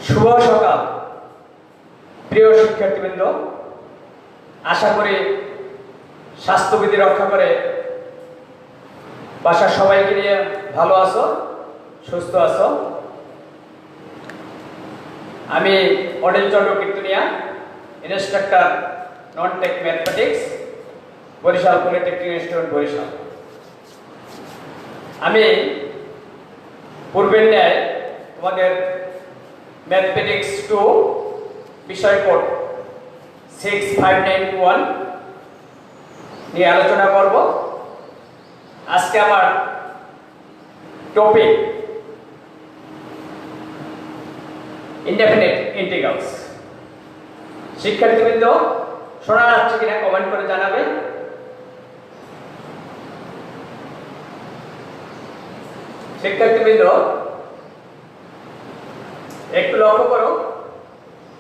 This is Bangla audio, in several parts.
শুভ সকাল প্রিয় শিক্ষার্থীবৃন্দ, আশা করি স্বাস্থ্যবিধি রক্ষা করে বাসার সবাইকে নিয়ে ভালো আছো, সুস্থ আছো। আমি Anil Chandra Kirtania, instructor non tech mathematics, Barishal polytechnic institute Barishal. আমি পূর্বের ন্যায় তোমাদের ম্যাথমেটিক্স 2 বিষয় কোড 65921 নিয়ে আলোচনা করব। আজকে আমার টপিক ইনডেফিনিট ইন্টিগ্রালস। শিক্ষার্থীবৃন্দ, শোনা যাচ্ছে কিনা কমেন্ট করে জানাবে। শিক্ষার্থীবৃন্দ, একটু লক্ষ্য করো,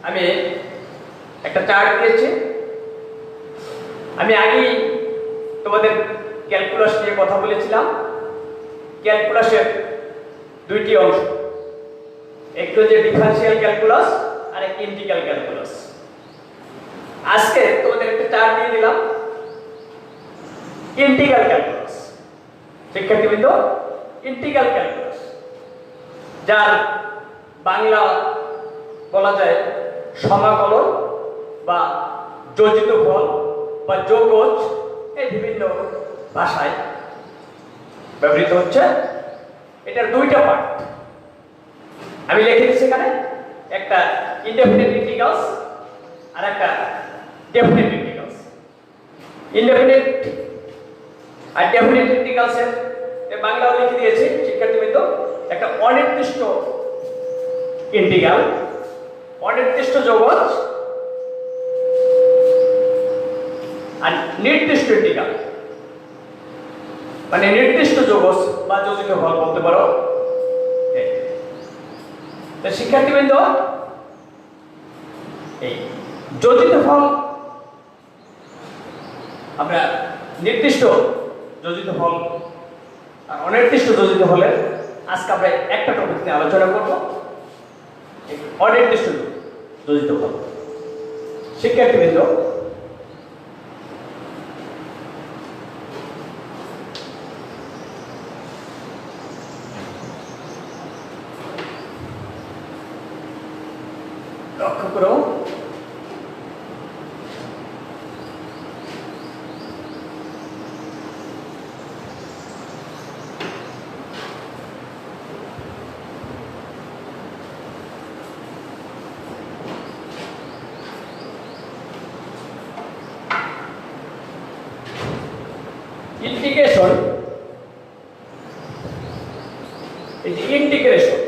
আমি একটা চার্ট দিয়েছি। আমি আগেই তোমাদের ক্যালকুলাস নিয়ে কথা বলেছিলাম। ক্যালকুলাসের দুইটি অংশ, একটু হচ্ছে ডিফারেন্সিয়াল ক্যালকুলাস আর একটা ইন্টিগ্রাল ক্যালকুলাস। আজকে তোমাদের একটা চার্ট দিয়ে দিলাম ইন্টিগ্রাল ক্যালকুলাস। শিক্ষার্থীবৃন্দ, ইন্টিগ্রাল ক্যালকুলাস, যার বাংলা বলা যায় সমাকলন বা যোজিত ফল বা যোগজ, এই বিভিন্ন ভাষায় ব্যবহৃত হচ্ছে। এটার দুইটা পার্ট আমি লিখে দিচ্ছি এখানে, একটা ইনডেফিনিট ইন্টিগ্রালস আর একটা ডেফিনিট ইন্টিগ্রালস। ইনডেফিনিট আর ডেফিনিট ইন্টিগ্রালসের বাংলাও লিখে দিয়েছি। শিক্ষার্থীবৃন্দ, একটা অনির্দিষ্ট ইন্টিগ্রাল, অনির্দিষ্ট যোগজ আর নির্দিষ্ট ইন্টিগ্রাল, মানে নির্দিষ্ট যোগজ বা যোজিত ফল বলতে পারো। তো শিক্ষার্থীবৃন্দ, এই যোজিত ফল, আমরা নির্দিষ্ট যোজিত ফল আর অনির্দিষ্ট যোজিত ফলের আজকে আমরা একটা টপিক নিয়ে আলোচনা করব, অনির্দিষ্ট যোজিত ফল। শিক্ষার্থীবৃন্দ, লক্ষ্য করো, ইন্টিগ্রেশন, এই যে ইন্টিগ্রেশন,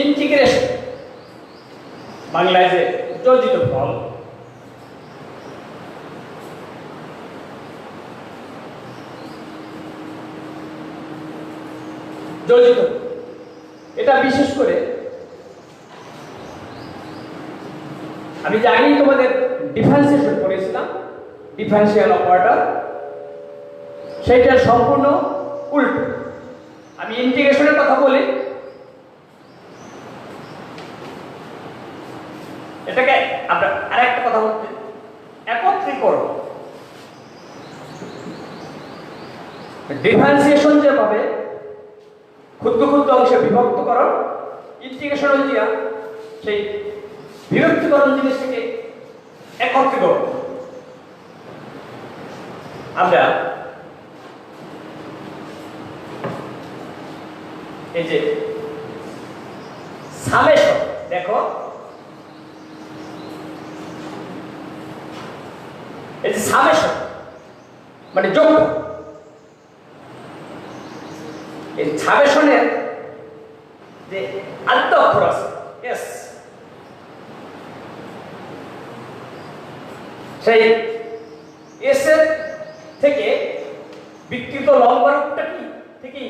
ইন্টিগ্রেশন বাংলায় যে যোজিত ফল, যোজিত, এটা বিশেষ করে আমি জানি তোমাদের ডিফারেন্সিয়েশন করেছিলাম, ডিফারেন্সিয়াল অপারেটর, সেইটার সম্পূর্ণ উল্টো। আমি ইন্টিগ্রেশনের কথা বলি, এটাকে আমরা আরেকটা কথা বলতে একত্রীকরণ। ডিফারেন্সিয়েশন যেভাবে ক্ষুদ্র ক্ষুদ্র অংশে বিভক্তকরণ, ইন্টিগ্রেশন হচ্ছে সেই বিভক্তিকরণ জিনিসটাকে একত্রীকরণ। আমরা এই যে সামেশন, দেখো এই যে সামেশন মানে যোগ, এই সামেশনের যে আদ্য অক্ষর আছে এস, সেই এস এর থেকে বিকৃত লম্ব রূপটা কি থেকে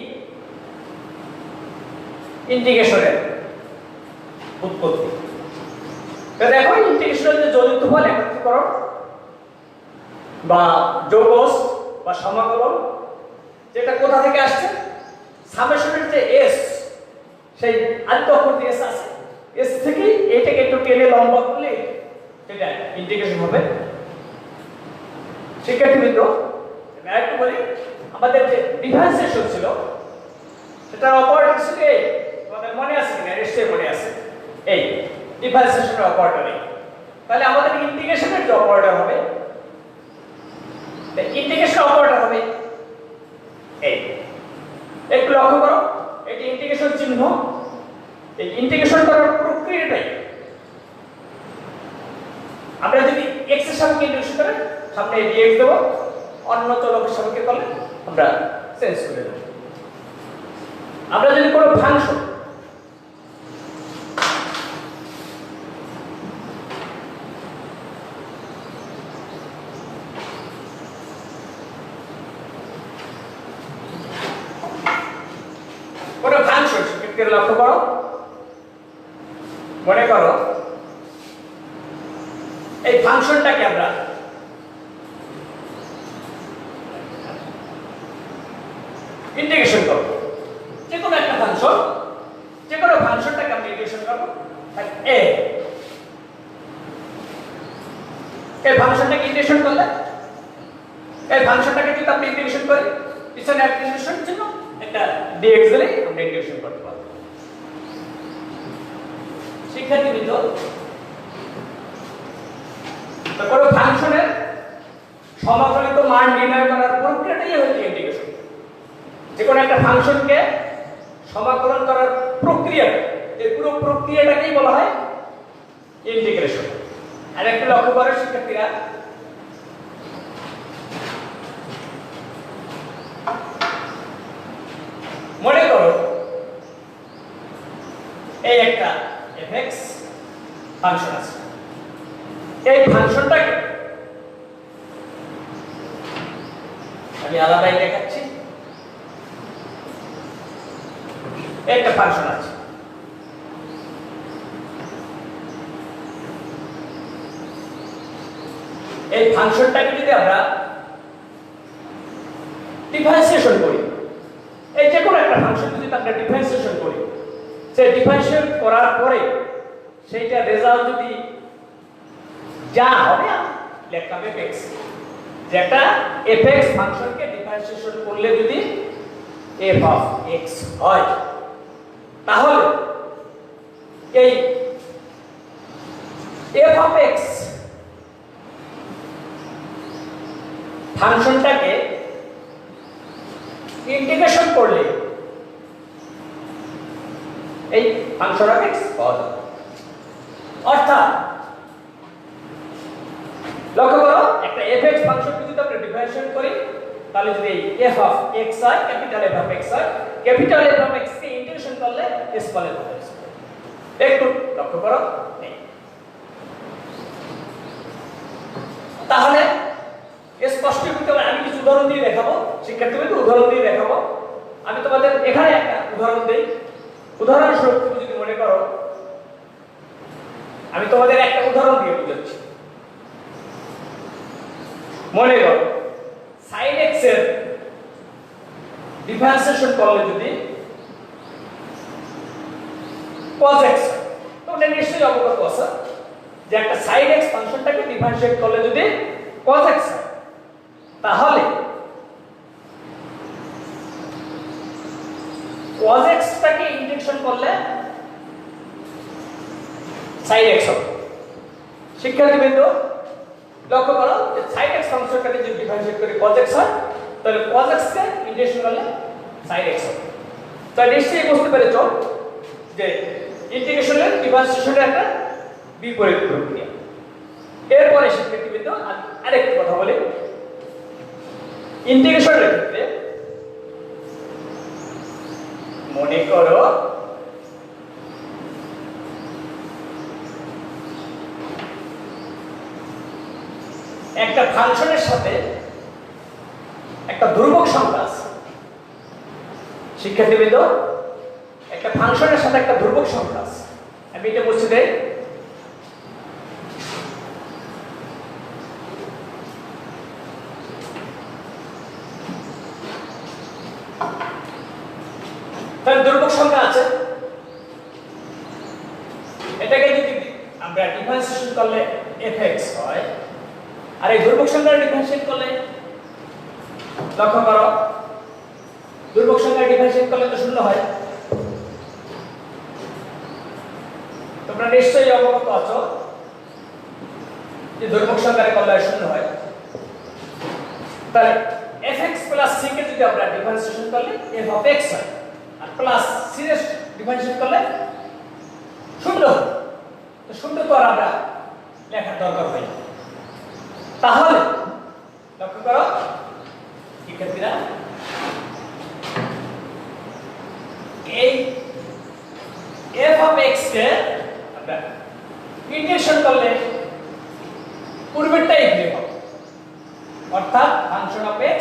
ইন্টিগ্রেশনের উৎপত্তি। দেখো ইন্টিগ্রেশনের যে যোজিত ফল একত্রীকরণ, বা যোগস বা সমাকলন, যেটা কোথা থেকে আসছে? সামেশনের যে এস, সেই আদ্য অক্ষর এস আছে, এস থেকে এটাকে একটু টেনে লম্বা করলে এটা ইন্টিগ্রেশন হবে। শিক্ষার্থীবৃন্দ, আরেকটু বলি, আমাদের যে ডিফারেন্সিয়েশন ছিল সেটার অপারেটর ছিল এই, তোমাদের মনে আছে কিনা? নিশ্চয়ই মনে আছে, এই ডিফারেন্সিয়েশনের অপারেটর এই। তাহলে আমাদের ইন্টিগ্রেশনের যে অপারেটর হবে, ইন্টিগ্রেশন অপারেটর হবে এই। একটু লক্ষ্য করো, এটি ইন্টিগ্রেশন চিহ্ন। এই ইন্টিগ্রেশন করার প্রক্রিয়াটাই আমরা যদি x এর সাপেক্ষে ইন্টিগ্রেশন করি, সামনে dx দেব, অন্য চলকের সাপেক্ষে করলে আমরা চেঞ্জ করে দেব। আমরা যদি কোনো ফাংশন সেক্ষেত্রে লক্ষ্য করো, মনে করো এই ফাংশনটাকে আমরা ইন্টিগ্রেশন করব। যে কোনো একটা ফাংশন, যে কোনো ফাংশনটাকে আমরা ইন্টিগ্রেশন করব। এই ফাংশনটাকে ইন্টিগ্রেশন করলে, এই ফাংশনটাকে যদি আমরা ইন্টিগ্রেশন করি, পিছনে একটা ইন্টিগ্রেশন জন্য একটা dx দিলে আমরা ইন্টিগ্রেশন করতে পারব। শিক্ষার্থীবৃন্দ, তারপরে ফাংশনের সমাকলিত মান নির্ণয় করার প্রক্রিয়াটাই হচ্ছে ইন্টিগ্রেশন। যে কোনো একটা ফাংশনকে সমাকলন করার প্রক্রিয়া, এই পুরো প্রক্রিয়াটাকেই বলা হয় ইন্টিগ্রেশন। আর একটু লক্ষ্য করো শিক্ষার্থীরা, মনে করো এই একটা fx ফাংশন আছে। এই ফাংশনটাকে আমি আলাদাই দেখাচ্ছি। একটা ফাংশন আছে, এই ফাংশনটাকে যদি আমরা ডিফারেন্সিয়েশন করি, এই যে কোনো একটা ফাংশন যদি আমরা ডিফারেন্সিয়েশন করি, সেই ডিফারেন্সিয়েট করার পরে সেইটা রেজাল্ট যদি যা হবে লিখলাম fx। যেটা fx ফাংশনকে ডিফারেন্সিয়েশন করলে যদি f of x হয়, তাহলে এই f of x ফাংশনটাকে ইন্টিগ্রেশন করলে এই ফাংশন অফ x পাওয়া যাবে। অর্থাৎ লক্ষ্য করো, একটা fx ফাংশনকে যদি আমরা ডিফারেন্সিয়েট করি, তাহলে যদি f of x হয়, ক্যাপিটাল f of x হয়, capital f of x K integration করলে s ফলে পাওয়া যাবে। একটু লক্ষ্য করো, তাহলে স্পষ্ট করতে হবে। আমি কিছু উদাহরণ দিয়ে দেখাবো, শিক্ষার্থীদের উদাহরণ দিয়ে দেখাবো। আমি তোমাদের এখানে একটা উদাহরণ দেই। উদাহরণস্বরূপ তুমি যদি মনে করো, আমি তোমাদের একটা উদাহরণ দিয়ে বুঝাচ্ছি। মনে করো sin x এর ডিফারেন্সিয়েশন করলে যদি cos x, তোমরা নিশ্চয়ই অবগত আছো যে একটা sin x ফাংশনটাকে ডিফারেন্সিয়েট করলে যদি cos x, তাহলে cos x টাকে ইন্টিগ্রেশন করলে sin x হবে। শিক্ষার্থীবৃন্দ, লক্ষ্য করো যে sin x ফাংশনটাকে যদি ডিফারেন্সিয়েট করে cos x হয়, তাহলে cos x কে ইন্টিগ্রেশন করলে sin x হবে। তো নিশ্চয়ই বুঝতে পেরেছো যে ইন্টিগ্রেশনের ডিফারেন্সিয়েশনের একটা বিপরীত প্রক্রিয়া। এরপরে শিক্ষার্থীবৃন্দ আরেকটা কথা বলি, ইন্টিগ্রেশনের ক্ষেত্রে মনে করো একটা ফাংশনের সাথে একটা ধ্রুবক সংখ্যা আছে। শিক্ষার্থীবৃন্দ, একটা ফাংশনের সাথে একটা ধ্রুবক সংখ্যা আছে। আমি এটা বুঝতে দেই। তাহলে ধ্রুবক সংখ্যা আছে, এটাকে যদি আমরা ডিফারেন্সিয়েশন করলে fx হয়, আর এই ধ্রুবক সংখ্যার ডিফারেন্সিয়েট করলে লক্ষ্য করো ধ্রুবক সংখ্যার ডিফারেন্সিয়েট করলে তো শূন্য হয়। তোমরা নিশ্চয়ই অবগত আছো যে ধ্রুবক সংখ্যার করলে শূন্য হয়। তাহলে fx প্লাস c কে যদি আমরা ডিফারেন্সিয়েশন করলে f অফ x হয়, আর প্লাস c এর ডিফারেন্সিয়েট করলে শূন্য হয়। তো শূন্য তো আর আমরা লেখার দরকার হয় না। তাহলে লক্ষ্য করো শিক্ষার্থীরা, এই f অফ x কে আমরা ইন্টিগ্রেশন করলে পূর্বেরটাই ফিরে পাবো, অর্থাৎ function of x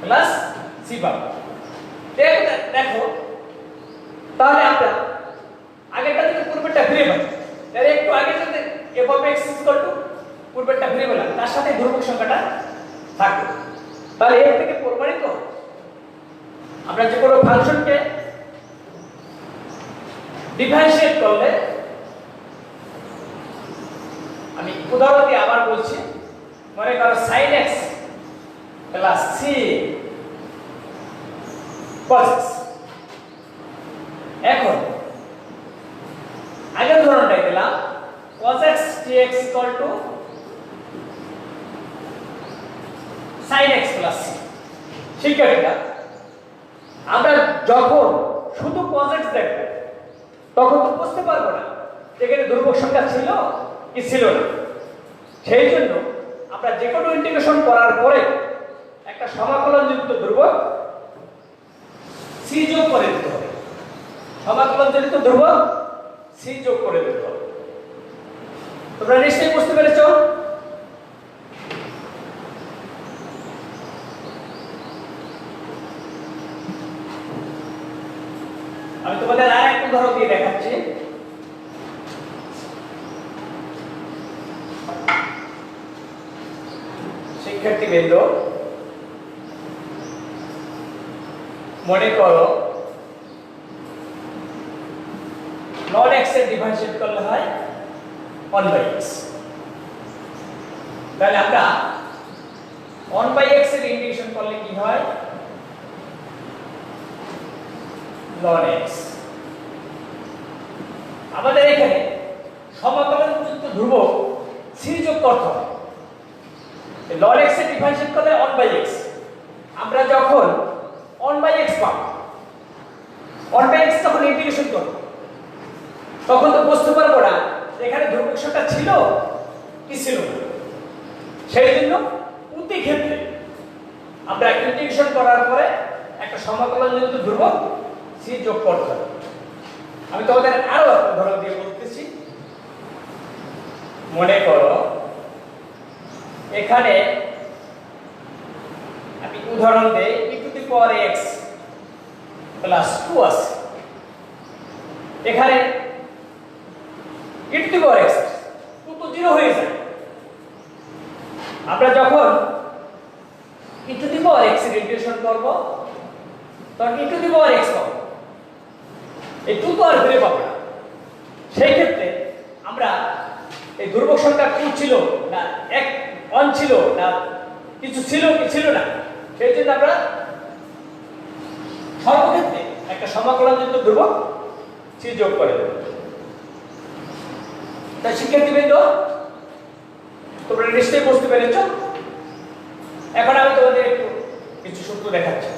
plus c পাবো। দেখো তাহলে আমরা আগেরটা থেকে পূর্বেরটা ফিরে পাবো, তাহলে একটু আগে যদি f অফ x পূর্বেরটা ফিরে পেলাম, তার সাথে ধ্রুবক সংখ্যাটা থাকবে। তাহলে এর থেকে প্রমাণিত আমরা যে কোনো ফাংশনকে ডিফারেন্সিয়েট করলে, আমি উদাহরণ দিয়ে আবার বলছি, মনে করো sin x plus c cos x। এখন আগের উদাহরণটাই দিলাম cos x dx equal to sin x plus c। শিক্ষার্থীরা, আমরা যখন শুধু cos x দেখব তখন তো বুঝতে পারবো না এখানে ধ্রুবক সংখ্যা ছিল কি ছিল না। সেই জন্য আমরা যে কোনো ইন্টিগ্রেশন করার পরে একটা সমাকলনযুক্ত ধ্রুবক c যোগ করে দিতে হবে, সমাকলনজনিত ধ্রুবক c যোগ করে দিতে হবে। তোমরা নিশ্চয়ই বুঝতে পেরেছো? আমি তোমাদের আরেকটা উদাহরণ দিয়ে দেখাচ্ছি। শিক্ষার্থীবৃন্দ, মনে করো ln x এর ডিফারেন্সিয়েট করলে হয় 1/x। তাহলে আমরা 1/x এর ইন্টিগ্রেশন করলে কি হয়? ln x। আমাদের এখানে সমাকলনযুক্ত ধ্রুবক c যোগ করতে হবে। ln x এর ডিফারেন্সিয়েট করলে 1/x। আমরা যখন 1/x পাব, 1/x যখন ইন্টিগ্রেশন করব তখন তো বুঝতে পারবো না এখানে ধ্রুবক সংখ্যা ছিল কি ছিল না। সেই জন্য প্রতি ক্ষেত্রে আমরা ইন্টিগ্রেশন করার পরে একটা সমাকলনযুক্ত ধ্রুবক c যোগ করতে হবে। আমি তোমাদের আরো একটা উদাহরণ দিয়ে বলতেছি। মনে করো এখানে আমি উদাহরণ দেই e two the power x plus 2 আছে। এখানে e two the power x 2 তো 0 হয়ে যায়। আমরা যখন e two the power x এর ইন্টিগ্রেশন করব তখন e two the power x পাবো, এই 2 তো আর ফিরে পাবো না। সেই ক্ষেত্রে আমরা এই ধ্রুবক সংখ্যা 2 ছিল না 1 ছিল না কিছু ছিল কি ছিল না, সেই জন্য আমরা সর্বক্ষেত্রে একটা সমাকলনযুক্ত ধ্রুবক c যোগ করে দেব। তাই শিক্ষার্থীবৃন্দ, তোমরা নিশ্চয়ই বুঝতে পেরেছ। এখন আমি তোমাদের একটু কিছু সূত্র দেখাচ্ছি।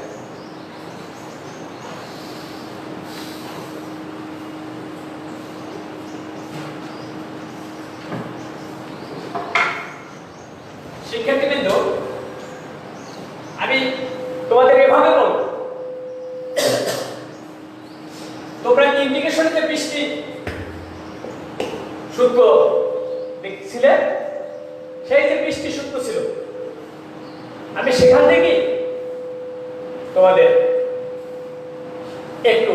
শিক্ষার্থীবৃন্দ, আমি তোমাদের এভাবে বলবো, তোমরা কি ইন্টিগ্রেশনে 20টি সূত্র দেখছিলে? সেই যে 20টি সূত্র ছিল, আমি সেখান থেকে তোমাদের একটু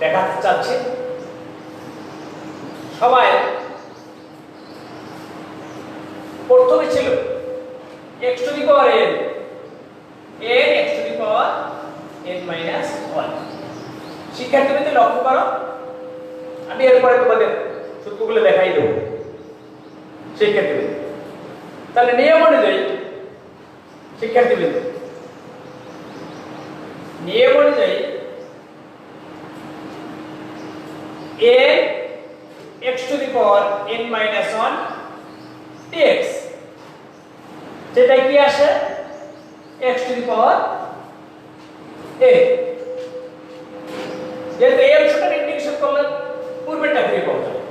দেখাতে চাচ্ছি। সবাই প্রথমে ছিল x to the power n, x to the power n minus 1। শিক্ষার্থীদের লক্ষ্য করো, আমি এরপরে তোমাদের সূত্রগুলো দেখাই দেব শিক্ষার্থীদের। তাহলে নিয়ম অনুযায়ী শিক্ষার্থীদের নিয়ম অনুযায়ী a x to the power n minus 1 dx, যেটা কি আসে x to the power a। যেহেতু এই অংশটা ইন্টিগ্রেশন করলে পূর্বেরটা ফিরে পাওয়া যাবে।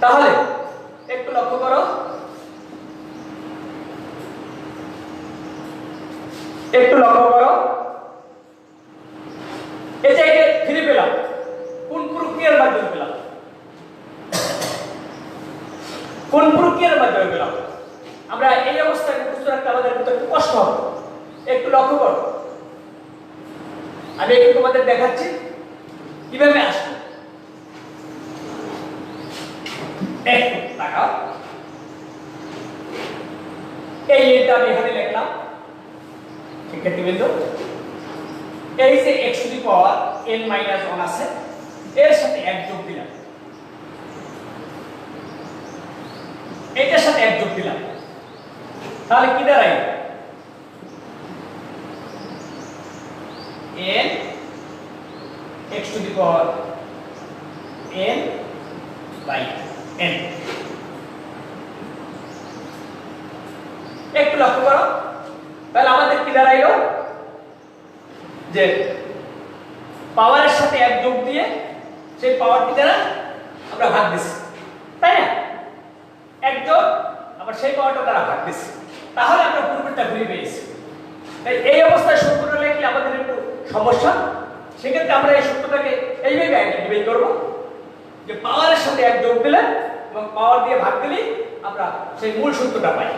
তাহলে একটু লক্ষ্য করো, এই যে এটা ফিরে পেলাম কোন প্রক্রিয়ার মাধ্যমে পেলাম? কোন প্রক্রিয়ার মাধ্যমে পেলাম? আমরা এই অবস্থায় মুখস্থ রাখতে আমাদের একটু কষ্ট হবে। একটু লক্ষ্য করো, আমি একটু তোমাদের দেখাচ্ছি কিভাবে আসবে। একটু তাকাও, এই এটা আমি এখানে লিখলাম শিক্ষার্থীবৃন্দ। এই যে x to the power n minus 1 আছে, এর সাথে 1 যোগ দিলাম, এটার সাথে 1 যোগ দিলাম, তাহলে কি দাঁড়ায়? n x to the power n by n। একটু লক্ষ্য করো, তাহলে আমাদের কি দাঁড়াইলো যে পাওয়ারের সাথে 1 যোগ দিয়ে সেই পাওয়ারটি দ্বারা আমরা ভাগ দিছি, তাই না? 1 যোগ আবার সেই পাওয়ারটা দ্বারা ভাগ দিছি, তাহলে আমরা পূর্বেরটা ঘুরে পেয়েছি। তাই এই অবস্থায় সূত্রটা লিখলে আমাদের একটু সমস্যা। সেক্ষেত্রে আমরা এই সূত্রটাকে এইভাবে আইডেন্টিফাই করব যে পাওয়ারের সাথে 1 যোগ দিলে এবং পাওয়ার দিয়ে ভাগ দিলে আমরা সেই মূল সূত্রটা পাই।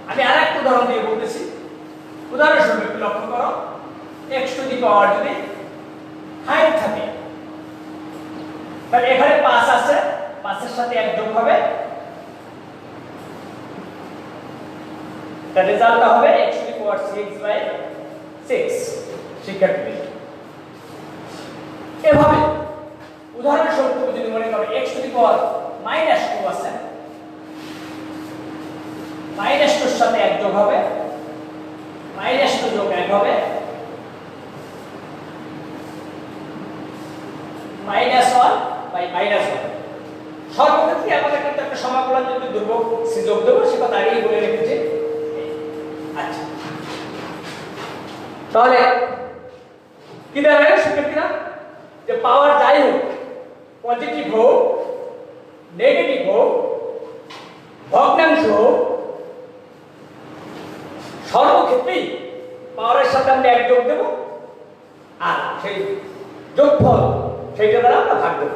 আমি আরেকটা উদাহরণ দিয়ে বলতেছি। উদাহরণস্বরূপ একটু লক্ষ্য করো, x টু দি পাওয়ার যদি 5 থাকে, তাহলে এখানে 5 আছে, 5 এর সাথে 1 যোগ হবে, তার রেজাল্টটা হবে x to the power 6 by 6। শিক্ষার্থী এভাবে উদাহরণস্বরূপ তুমি যদি মনে করো x টু দি পাওয়ার -2 আছে, -2 এর সাথে 1 যোগ হবে, -2 যোগ 1 হবে, -1 বাই -1। সর্বক্ষেত্রে আমাদের কিন্তু একটা সমাকলন যদি ধ্রুবক সি যোগ দেব, সেটা আগেই বলে রেখেছি। আচ্ছা, তাহলে কি দাঁড়ায় শিক্ষার্থীরা? যে পাওয়ার যাই হোক, পজিটিভ হোক নেগেটিভ হোক ভগ্নাংশ হোক, সর্বক্ষেত্রেই পাওয়ারের সাথে আমরা 1 যোগ দেব, আর সেই যোগফল সেইটা দ্বারা আমরা ভাগ দেব।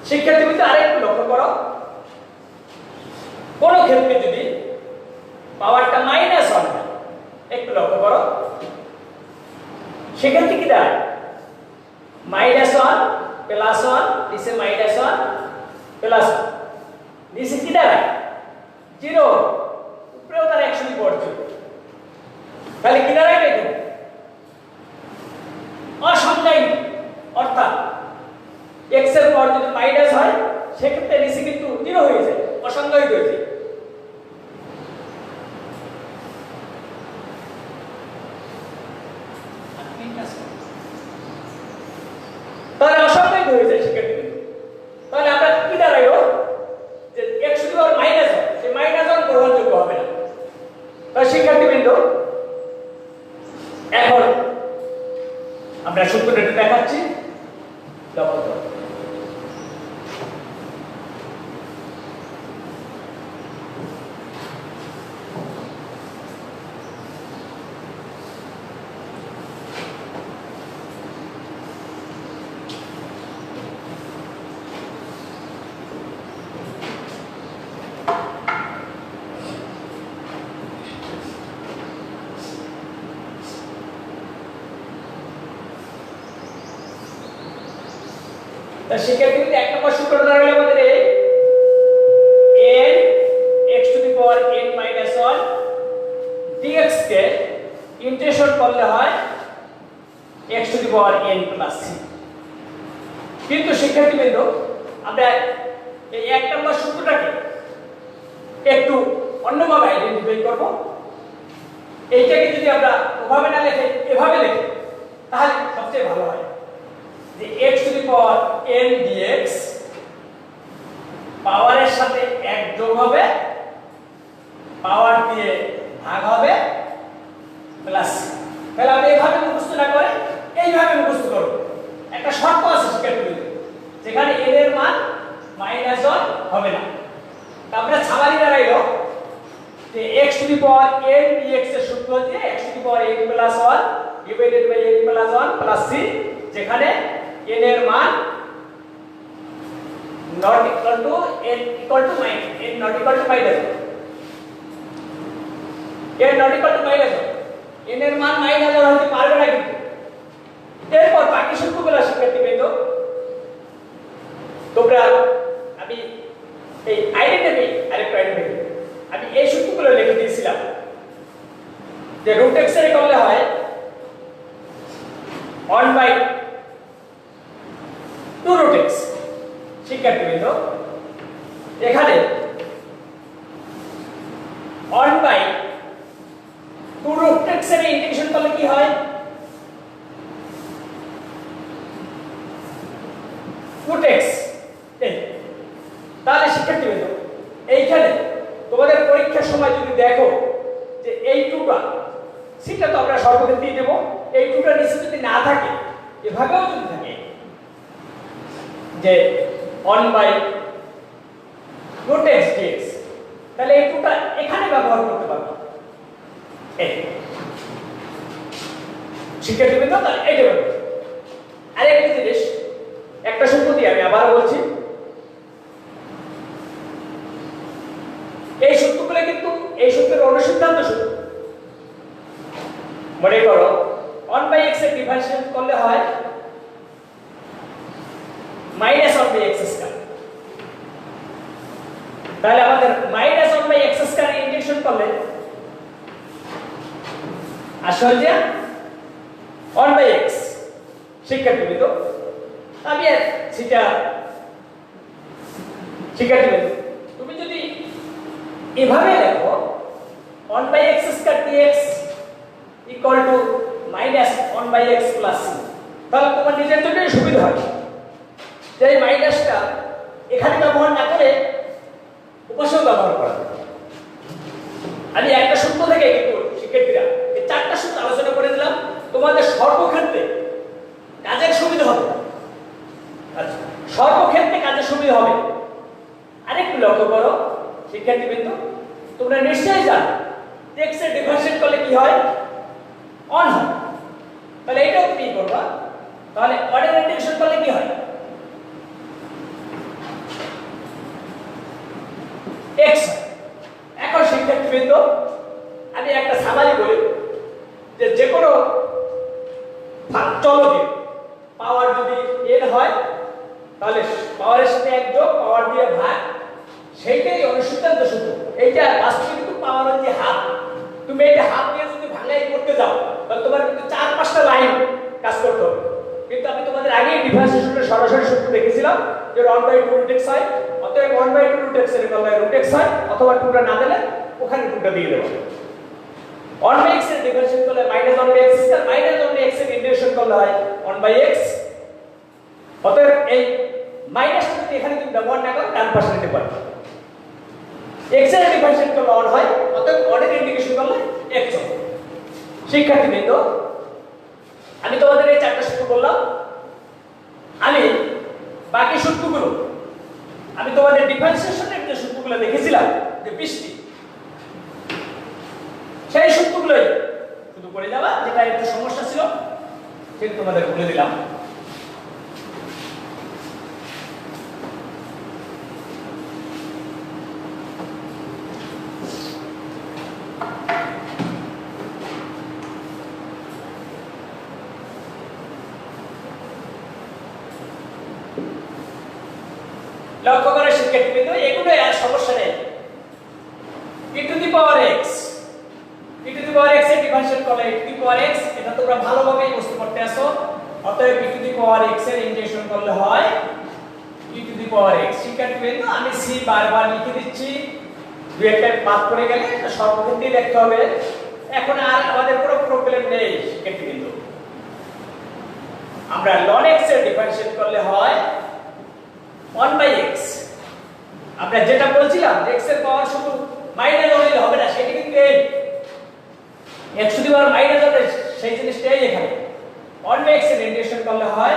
শিক্ষার্থীবৃন্দ আরেকটু লক্ষ্য করো, কোন ক্ষেত্রে যদি পাওয়ারটা -1 হয়, একটু লক্ষ্য করো, সেক্ষেত্রে কি দাঁড়ায়? -1 প্লাস 1, নিচে -1 প্লাস 1, নিচে কি দাঁড়ায়? 0, উপরেও তার 100 বর্জ্য। তাহলে কি দাঁড়ায় এখানে? অসংজ্ঞায়িত, অর্থাৎ x এর পর যদি মাইনাস হয়, সেক্ষেত্রে নিচে কিন্তু 0 হয়ে যায়, অসংজ্ঞায়িত হয়ে যায়। তাহলে অসংজ্ঞায়িত হয়ে যায় শিক্ষার্থী। তাহলে আমরা কি দাঁড়াইলো যে x to the power minus হয়, সেই -1 গ্রহণযোগ্য হবে না। তাহলে শিক্ষার্থীবৃন্দ এখন আমরা সূত্রটা দেখাচ্ছি, লক্ষ্য করো। শিক্ষার্থীদের 1 নম্বর সূত্রটা দাঁড়ালো আমাদের n x to the power n - 1 dx K power n plus c। কিন্তু শিক্ষার্থীবৃন্দ, আমরা এই 1 নম্বর সূত্রটাকে একটু অন্যভাবে আইডেন্টিফাই করব। এইটাকে যদি আমরা ওভাবে না লিখে এভাবে লিখি তাহলে সবচেয়ে ভালো হয়, যে x to the power n dx পাওয়ারের সাথে 1 যোগ হবে, পাওয়ার দিয়ে ভাগ হবে প্লাস। তাহলে আমরা এইভাবে মুখস্থ না করে এইভাবে মুখস্থ করব। একটা শর্ত আছে শিক্ষার্থীদের, যেখানে n এর মান -1 হবে না। আমরা ছামারি দাঁড়াইলো যে x to the power n dx এর সূত্র হচ্ছে x to the power n plus 1 divided by n plus 1 plus c, যেখানে n এর মান not equal to n equal to n not equal to -1, n not equal to -1, n এর মান -1 হতে পারবে না। কিন্তু এরপর বাকি সূত্রগুলো শিক্ষার্থীবৃন্দ তোমরা, আমি এই আইডেন্টিফাই আরেকটা আইডেন্টিফাই আমি এই সূত্রগুলো লিখে দিয়েছিলাম, যে রুট x এর করলে হয় 1/2 রুট x। শিক্ষার্থীবৃন্দ, এখানে 1/2 রুট x এর ইন্টিগ্রেশন করলে কি হয়? Root x। তাহলে শিক্ষার্থীবৃন্দ, এইখানে তোমাদের পরীক্ষার সময় যদি দেখো যে এই টুটা সেটা তো আমরা সর্বক্ষেত্রেই দেব, এই টুটা নিচে যদি না থাকে, এভাবেও যদি থাকে যে 1/root x dx, তাহলে এই টুটা এখানে ব্যবহার করতে পারবো। শিক্ষার্থীবৃন্দ, তাহলে এই দেব। আরেকটা জিনিস, একটা সূত্র দিয়ে আমি আবার বলছি, এই সূত্রগুলো কিন্তু এই সূত্রের অনুসিদ্ধান্ত সূত্র। মনে করো 1/x এর ডিফারেন্সিয়েট করলে হয় -1/x²। তাহলে আমাদের -1/x² ইন্টিগ্রেশন করলে আসল যে 1/x। শিক্ষার্থীবৃন্দ, আমি সেটা শিক্ষার্থীবৃন্দ তুমি যদি এভাবে লেখো 1/x² dx equal to -1/x plus c, তাহলে তোমার নিজের জন্য সুবিধা হয় যে এই মাইনাসটা এখানে ব্যবহার না করে উপাসেও ব্যবহার করা যায়। আমি একটা সূত্র থেকে কিন্তু শিক্ষার্থীরা এই 4টা সূত্র আলোচনা করে দিলাম, তোমাদের সর্বক্ষেত্রে কাজের সুবিধা হবে। আচ্ছা, সর্বক্ষেত্রে কাজের সুবিধা হবে। আরেকটু লক্ষ্য করো শিক্ষার্থীবৃন্দ, তোমরা নিশ্চয়ই জানো x এর ডিফারেন্সিয়েট করলে কি হয়? 1 হয়। তাহলে এটাও তুমি করবা, তাহলে অর্ডার ইন্টিগ্রেশন করলে কি হয়? x। এখন শিক্ষার্থীবৃন্দ, আমি একটা সামারি বলি, যে যে কোনো চলকের পাওয়ার যদি n হয়, তাহলে পাওয়ারের সাথে 1 যোগ, পাওয়ার দিয়ে ভাগ, সেইটাই অনুসিদ্ধান্ত সূত্র। এইটা বাস্তবে কিন্তু পাওয়ার হচ্ছে হাফ। তুমি এটা হাফ দিয়ে যদি ভাঙাই করতে যাও, তাহলে তোমার কিন্তু 4-5টা লাইন কাজ করতে হবে। কিন্তু আমি তোমাদের আগে ডিফারেন্সিয়েশনের সরাসরি সূত্র দেখেছিলাম যে 1/2 রুট x হয়, অতএব 1/2 রুট x এর করলে রুট x হয়, অথবা 2টা না দিলে ওখানে 2টা দিয়ে দেব। 1/x এর ডিফারেন্সিয়েট করলে -1/x², -1/x এর ইন্টিগ্রেশন করলে হয় 1/x। অতএব এই মাইনাসটা যদি এখানে তুমি ব্যবহার না করো, ডান পাশে নিতে পারো। x এর ডিফারেন্সিয়েট করলে 1 হয়, অতএব 1 এর ইন্টিগ্রেশন করলে x হবে। শিক্ষার্থীবৃন্দ, আমি তোমাদের এই 4টা সূত্র বললাম। আমি বাকি সূত্রগুলো আমি তোমাদের ডিফারেন্সিয়েশনের যে সূত্রগুলো দেখেছিলাম যে 20টি, সেই সূত্রগুলোই শুধু করে যাবা। যেটা একটু সমস্যা ছিল সেটা তোমাদের বলে দিলাম। লক্ষ্য করে শিক্ষার্থীবৃন্দ, এগুলো আর সমস্যা নেই। e two the power x এর ডিফারেন্সিয়েট করলে e two the power x, এটা তোমরা ভালোভাবে বুঝতে পারতে আসো। অতএব e two the power x এর ইন্টিগ্রেশন করলে হয় e two the power x। শিক্ষার্থীবৃন্দ আমি c বারবার লিখে দিচ্ছি, দুই একটা বাদ পড়ে গেলে সর্বক্ষেত্রে লিখতে হবে। এখন আর আমাদের কোনো প্রবলেম নেই শিক্ষার্থীবৃন্দ। আমরা ln x এর ডিফারেন্সিয়েট করলে হয় 1/x। আমরা যেটা বলছিলাম x এর পাওয়ার শুধু মাইনাস হলে হবে না, সেটা কিন্তু এই x to the power minus হবে, সেই জিনিসটাই এখানে 1/x এর ইন্টিগ্রেশন করলে হয়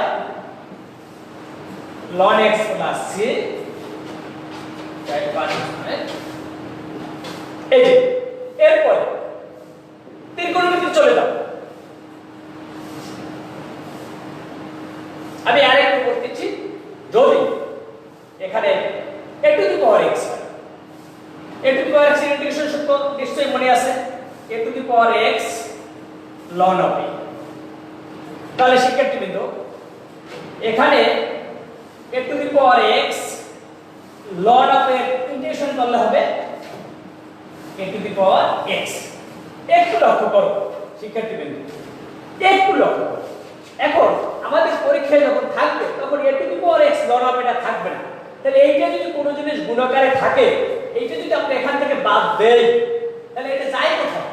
ln x প্লাস c। এই যে এরপর ত্রিকোণমিতি চলে যাও। আমি আরেকটু করতেছি, যদি এখানে a two the power x a two the power x এর ইন্টিগ্রেশন সূত্র নিশ্চয়ই মনে আছে, a two the power x ln of a। তাহলে শিক্ষার্থীবৃন্দ এখানে a two the power x ln of a integration করলে হবে a two the power x। একটু লক্ষ্য করো শিক্ষার্থীবৃন্দ, একটু লক্ষ্য করো। এখন আমাদের পরীক্ষায় যখন থাকবে তখন a two the power x ln of এটা থাকবে না। তাহলে এইটা যদি কোনো জিনিস গুণাকারে থাকে, এইটা যদি আমরা এখান থেকে বাদ দেই, তাহলে এটা যায় কোথায়?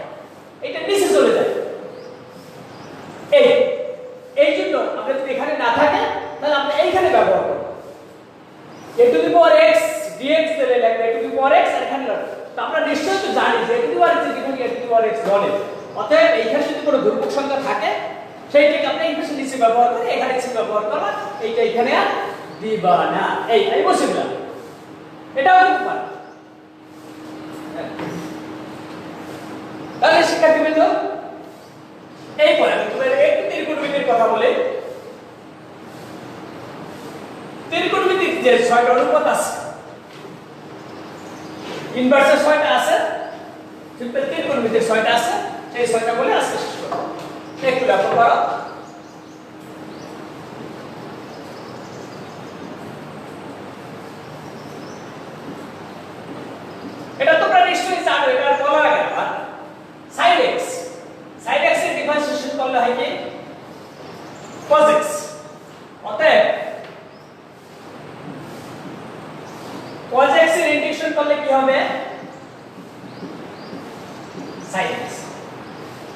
এটা নিচে চলে যায়। এই জন্য আমরা যদি এখানে না থাকে তাহলে আমরা এইখানে ব্যবহার করব। a two the power x dx এর লিখবে a two the power x আর এখানে রাখব। তো আমরা নিশ্চয়ই তো জানি যে a two the power x এখানে a two the power x ln x। অতএব এইখানে যদি কোনো ধ্রুবক সংখ্যা থাকে সেইটাকে আমরা এই পাশে নিচে ব্যবহার করি, এখানে নিচে ব্যবহার করব, এইটা এখানে আর দিবা না। এই বসে দিলাম, এটাও হতে পারে। তাহলে শিক্ষার্থীবৃন্দ এরপর আমি তোমাদের একটু ত্রিকোণমিতির কথা বলি। ত্রিকোণমিতির যে 6টা অনুপাত আছে, ইনভার্সের 6টা আছে, সিম্পল ত্রিকোণমিতির 6টা আছে, সেই 6টা বলে আজকে শেষ করব। একটু লক্ষ্য করো। এটা তোমরা নিশ্চয়ই জানো, এটা আর বলা লাগে না। sin x এর ডিফারেন্সিয়েশন করলে হয় কি cos x। অতএব cos x এর ইন্টিগ্রেশন করলে কি হবে sin x।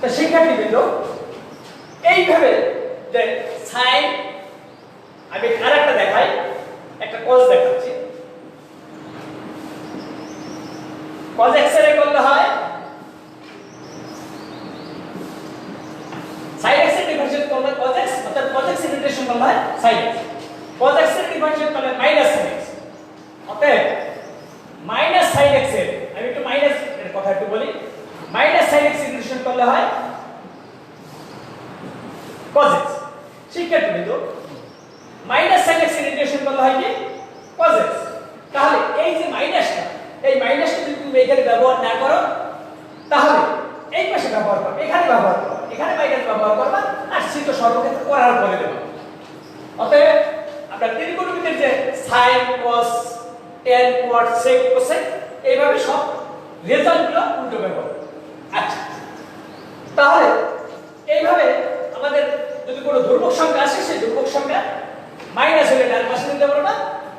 তো শিক্ষার্থীবৃন্দ এইভাবে যে sin, আমি আরেকটা দেখাই, একটা cos দেখাচ্ছি। cos x এর করলে হয় sin x এর ডিফারেন্সিয়েট করলে cos x, অর্থাৎ cos x এর ইন্টিগ্রেশন করলে হয় sin x। cos x এর ডিফারেন্সিয়েট করলে মাইনাস sin x। অতএব মাইনাস sin x এর, আমি একটু মাইনাস এর কথা একটু বলি, মাইনাস sin x ইন্টিগ্রেশন করলে হয় cos x। শিক্ষার্থীবৃন্দ মাইনাস sin x ইন্টিগ্রেশন করলে হয় কি cos x। তাহলে এই যে মাইনাসটা, এই মাইনাসটা যদি তুমি এখানে ব্যবহার না করো তাহলে এই পাশে ব্যবহার করবে, এখানে ব্যবহার করবে, এখানে মাইনাস ব্যবহার করবে, আর সিদ্ধ সর্বক্ষেত্রে করার বলে দেব। অতএব আমরা ত্রিকোণমিতির যে sin cos tan cot sec cosec এইভাবে সব রেজাল্টগুলো উল্টো ব্যবহার। আচ্ছা, তাহলে এইভাবে আমাদের যদি কোনো ধ্রুবক সংখ্যা আসে, সেই ধ্রুবক সংখ্যা মাইনাস হলে ডান পাশে দিতে পারবো না,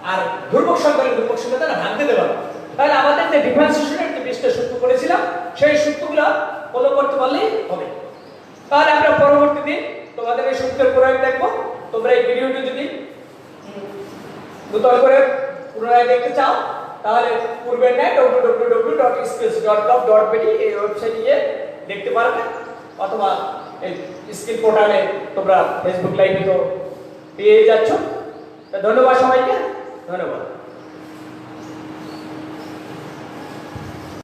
আর ধ্রুবক সংখ্যা হলে ধ্রুবক সংখ্যা দ্বারা ভাগ দিতে পারবো। তাহলে আমাদের যে ডিফারেন্সিয়েশনের যে 20টা সূত্র করেছিলাম সেই সূত্রগুলো ফলো করতে পারলেই হবে। তাহলে আমরা পরবর্তী দিন তোমাদের এই সূত্রের প্রয়োগ দেখব। তোমরা এই ভিডিওটি যদি নতুন করে পুনরায় দেখতে চাও তাহলে পূর্বের ন্যায় www.skills.gov.bd এই ওয়েবসাইটে গিয়ে দেখতে পারবে, অথবা এই স্কিল পোর্টালে তোমরা ফেসবুক লাইভে তো পেয়ে যাচ্ছ। ধন্যবাদ সবাইকে, ধন্যবাদ।